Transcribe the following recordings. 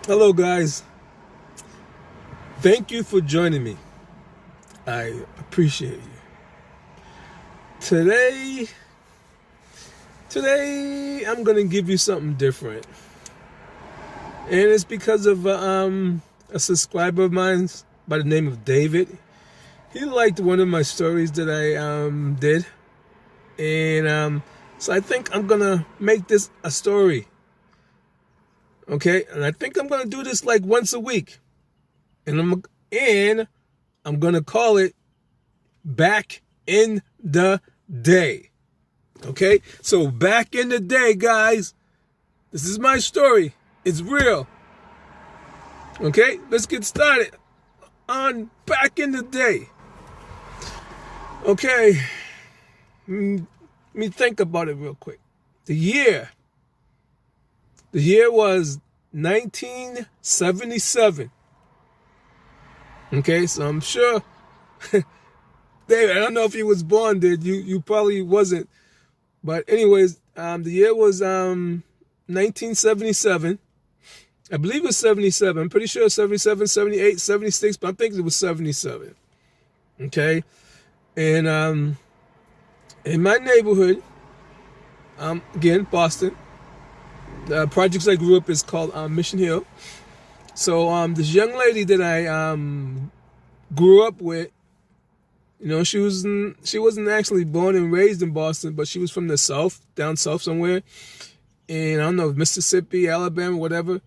Hello, guys. Thank you for joining me. I appreciate you. Today, I'm gonna give you something different, and it's because of a subscriber of mine by the name of David. He liked one of my stories that I did, and so I think I'm gonna make this a story. Okay, and I think I'm gonna do this like once a week, and I'm gonna call it Back in the Day. Okay, so back in the day, guys, this is my story. It's real. Okay, let's get started on Back in the Day. Okay, let me think about it real quick. The year was 1977. Okay, so I'm sure, David, I don't know if you was born, did you? You probably wasn't. But anyways, the year was 1977. I believe it was 77. I'm pretty sure it's 77, 78, 76, but I think it was 77. Okay? And in my neighborhood, again, Boston, the projects I grew up is called Mission Hill. So this young lady that I grew up with, she wasn't actually born and raised in Boston, but she was from the South, down south somewhere, and I don't know, Mississippi, Alabama, whatever.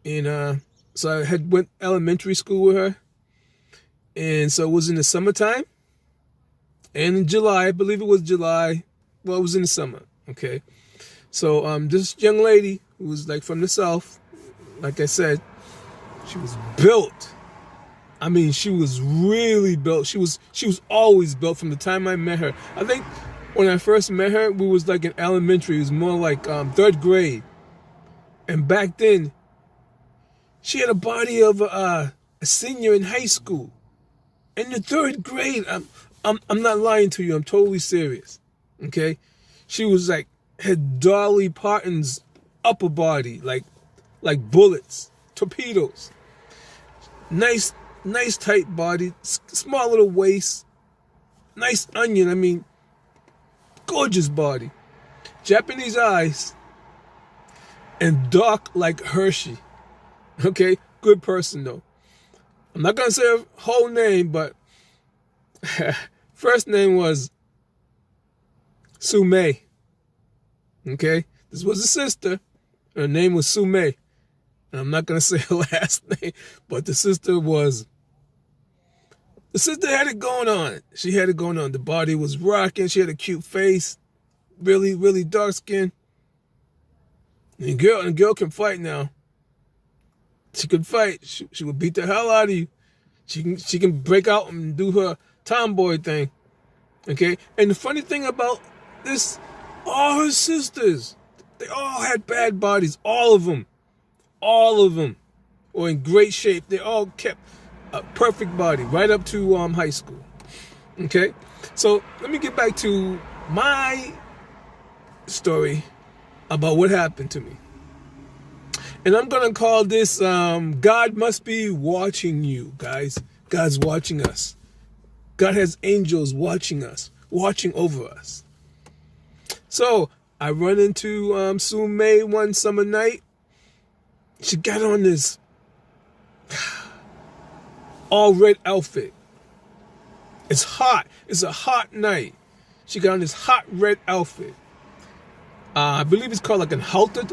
And so I had went elementary school with her, and so it was in the summertime, and in July, I believe it was July. Well, it was in the summer. Okay, so this young lady who was like from the South, like I said, she was built. I mean, she was really built. She was always built from the time I met her. I think when I first met her, we was like in elementary. It was more like third grade. And back then, she had a body of a senior in high school. In the third grade, I'm not lying to you. I'm totally serious. Okay, she was like had Dolly Parton's upper body, like bullets, torpedoes. Nice tight body, small little waist, nice onion. I mean, gorgeous body, Japanese eyes, and dark like Hershey. Okay, good person though. I'm not gonna say her whole name, but first name was Sume. Okay, this was a sister. Her name was Sume. And I'm not gonna say her last name, but the sister had it going on. She had it going on. The body was rocking. She had a cute face, really, really dark skin. And girl can fight now. She could fight. She would beat the hell out of you. She can break out and do her tomboy thing. Okay? And the funny thing about this, all her sisters, they all had bad bodies. All of them were in great shape. They all kept a perfect body right up to high school. Okay, so let me get back to my story about what happened to me, and I'm gonna call this God must be watching you, guys. God's watching us. God has angels watching us, watching over us. So I run into Sue May one summer night. She got on this all red outfit. It's hot. It's a hot night. She got on this hot red outfit. I believe it's called like a halter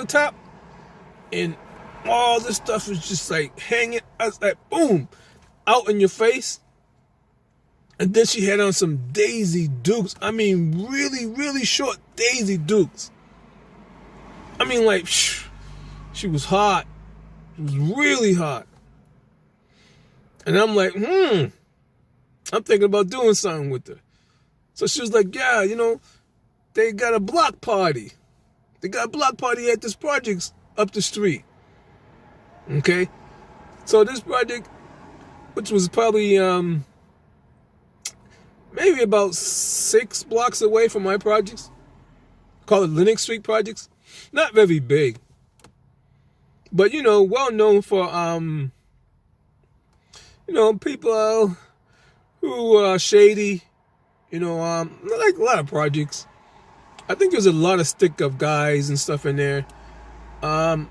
top. And all this stuff is just like hanging, like boom, out in your face. And then she had on some Daisy Dukes. I mean, really, really short Daisy Dukes. I mean, like, she was hot. It was really hot. And I'm like, I'm thinking about doing something with her. So she was like, yeah, they got a block party. They got a block party at this project up the street. Okay? So this project, which was probably maybe about 6 blocks away from my projects, call it Lenox Street projects. Not very big. but well known for people who are shady. Like a lot of projects. I think there's a lot of stick-up guys and stuff in there. I'm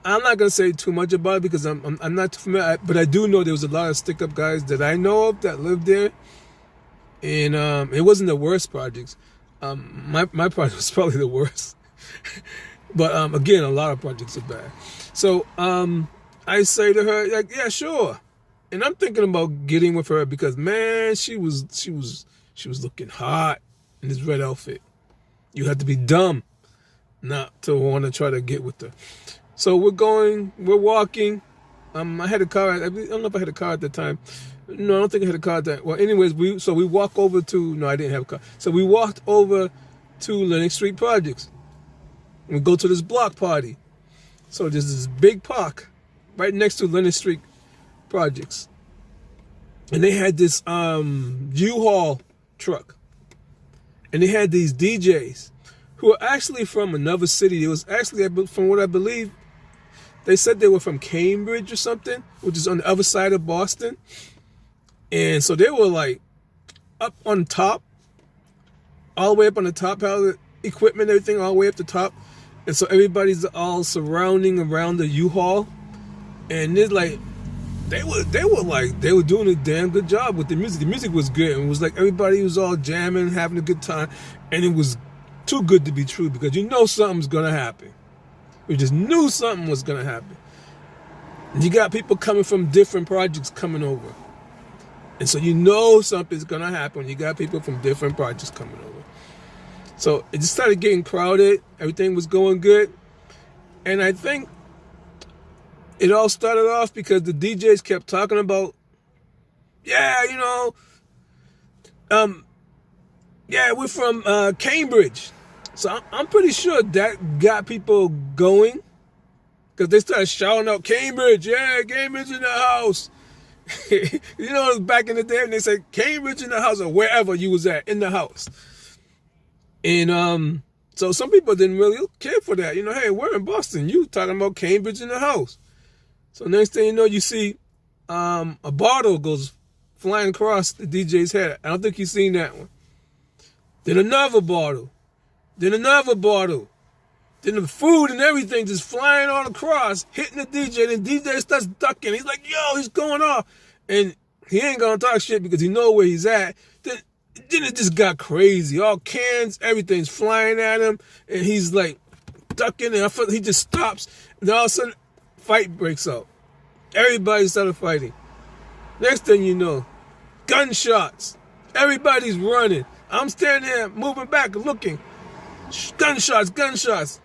not gonna say too much about it because I'm not too familiar, but I do know there was a lot of stick-up guys that I know of that lived there, and it wasn't the worst projects. My project was probably the worst, but again, a lot of projects are bad. So I say to her, like, yeah, sure, and I'm thinking about getting with her because, man, she was looking hot in this red outfit. You have to be dumb not to want to try to get with her. So we're walking. I had a car. I don't know if I had a car at the time. No, I don't think I had a car at that. Well, anyways, we walk over to, no, I didn't have a car. So we walked over to Lenox Street Projects. We go to this block party. So there's this big park right next to Lenox Street Projects. And they had this U-Haul truck. And they had these DJs who were actually from another city. It was actually, from what I believe, they said they were from Cambridge or something, which is on the other side of Boston. And so they were like up on top, all the way up on the top, how the equipment, everything, all the way up the top. And so everybody's all surrounding around the U-Haul. And it's like, they were doing a damn good job with the music. The music was good. And it was like everybody was all jamming, having a good time. And it was too good to be true because something's going to happen. We just knew something was going to happen. And you got people coming from different projects coming over. And so something's going to happen. You got people from different projects coming over. So it just started getting crowded. Everything was going good. And I think it all started off because the DJs kept talking about, we're from Cambridge. So I'm pretty sure that got people going because they started shouting out, Cambridge, yeah, Cambridge in the house. Back in the day when they said Cambridge in the house or wherever you was at in the house. And so some people didn't really care for that. Hey, we're in Boston. You talking about Cambridge in the house. So next thing you know, you see a bottle goes flying across the DJ's head. I don't think you've seen that one. Then another bottle. Then another bottle. Then the food and everything just flying all across, hitting the DJ. And the DJ starts ducking. He's like, yo, he's going off. And he ain't going to talk shit because he know where he's at. Then it just got crazy. All cans, everything's flying at him. And he's like ducking. And he just stops. And then all of a sudden, fight breaks out. Everybody started fighting. Next thing you know, gunshots. Everybody's running. I'm standing there, moving back, looking. Gunshots.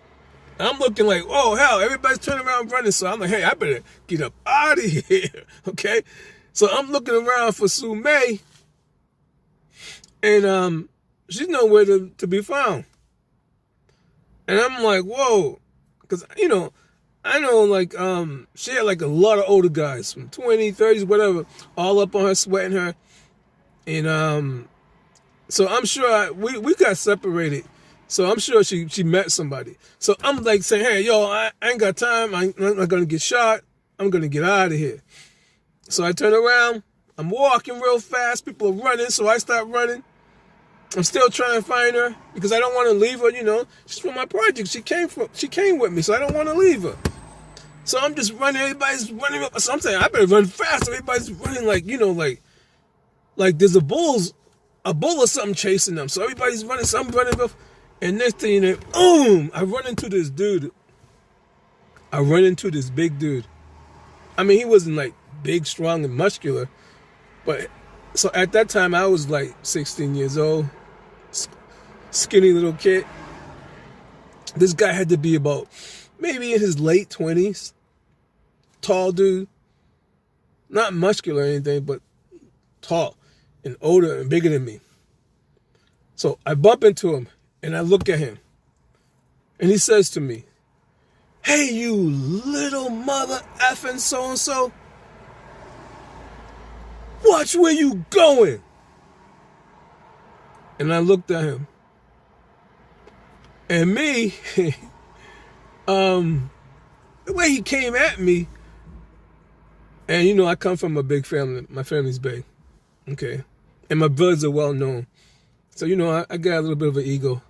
I'm looking like, oh, hell, everybody's turning around running. So I'm like, hey, I better get up out of here, okay? So I'm looking around for Sue May, and she's nowhere to be found. And I'm like, whoa, because, I know, like, she had, like, a lot of older guys from 20s, 30s, whatever, all up on her, sweating her. And so I'm sure we got separated. So I'm sure she met somebody. So I'm like saying, hey, yo, I ain't got time. I'm not going to get shot. I'm going to get out of here. So I turn around. I'm walking real fast. People are running. So I start running. I'm still trying to find her because I don't want to leave her, She's from my project. She came with me, so I don't want to leave her. So I'm just running. Everybody's running. So I'm saying, I better run fast. Everybody's running like there's a bull or something chasing them. So everybody's running. So I'm running. And next thing you know, boom! I run into this dude. I run into this big dude. I mean, he wasn't like big, strong, and muscular. But so at that time, I was like 16 years old. Skinny little kid. This guy had to be about maybe in his late 20s. Tall dude. Not muscular or anything, but tall and older and bigger than me. So I bump into him and I look at him. And he says to me, hey, you little mother effing so-and-so. Watch where you going. And I looked at him. And me, the way he came at me, and you know, I come from a big family. My family's big, okay? And my brothers are well known. So, you know, I got a little bit of an ego.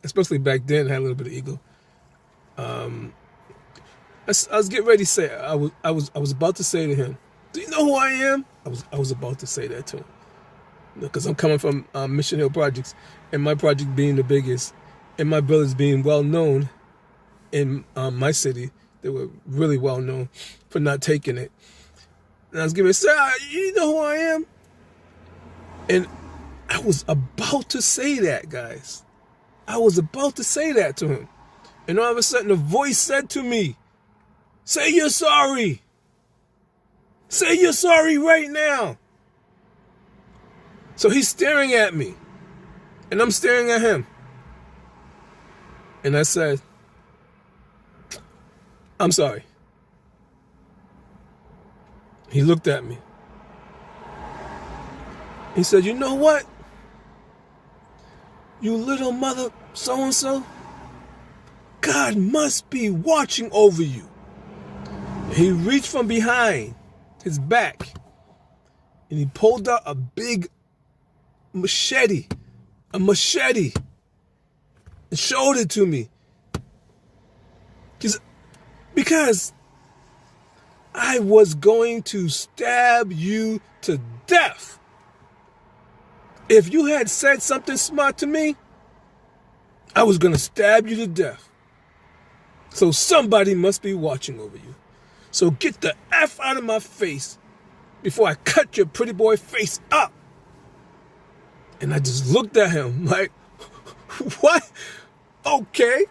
Especially back then, I had a little bit of ego. I was getting ready to say, I was about to say to him, do you know who I am? I was about to say that to him. Because I'm coming from Mission Hill Projects, and my project being the biggest, and my brothers being well known in my city. They were really well known for not taking it. And I was giving, sir, you know who I am? And I was about to say that, guys. I was about to say that to him. And all of a sudden, a voice said to me, say you're sorry. Say you're sorry right now. So he's staring at me, and I'm staring at him. And I said, I'm sorry. He looked at me. He said, you know what? You little mother so-and-so, God must be watching over you. He reached from behind his back, and he pulled out a big machete, and showed it to me. Because I was going to stab you to death. If you had said something smart to me, I was going to stab you to death. So somebody must be watching over you. So get the F out of my face before I cut your pretty boy face up. And I just looked at him like, what? Okay.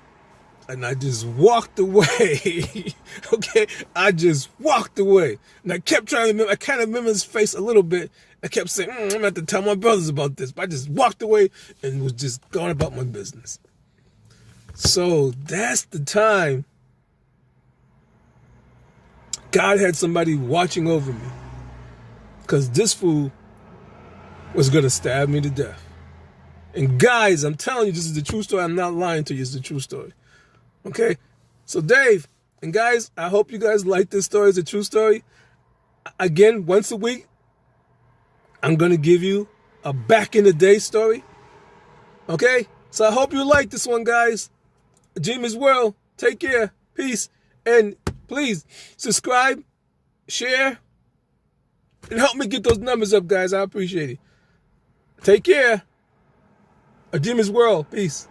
And I just walked away. Okay? I just walked away. And I kept trying to remember, I kind of remember his face a little bit. I kept saying, I'm going to have to tell my brothers about this. But I just walked away and was just going about my business. So that's the time God had somebody watching over me. Because this fool was going to stab me to death. And guys, I'm telling you, this is the true story. I'm not lying to you. It's the true story. Okay? So Dave, and guys, I hope you guys like this story. It's a true story. Again, once a week, I'm going to give you a back in the day story. Okay? So I hope you like this one, guys. Agymah's World. Take care. Peace. And please subscribe, share, and help me get those numbers up, guys. I appreciate it. Take care. Agymah's World. Peace.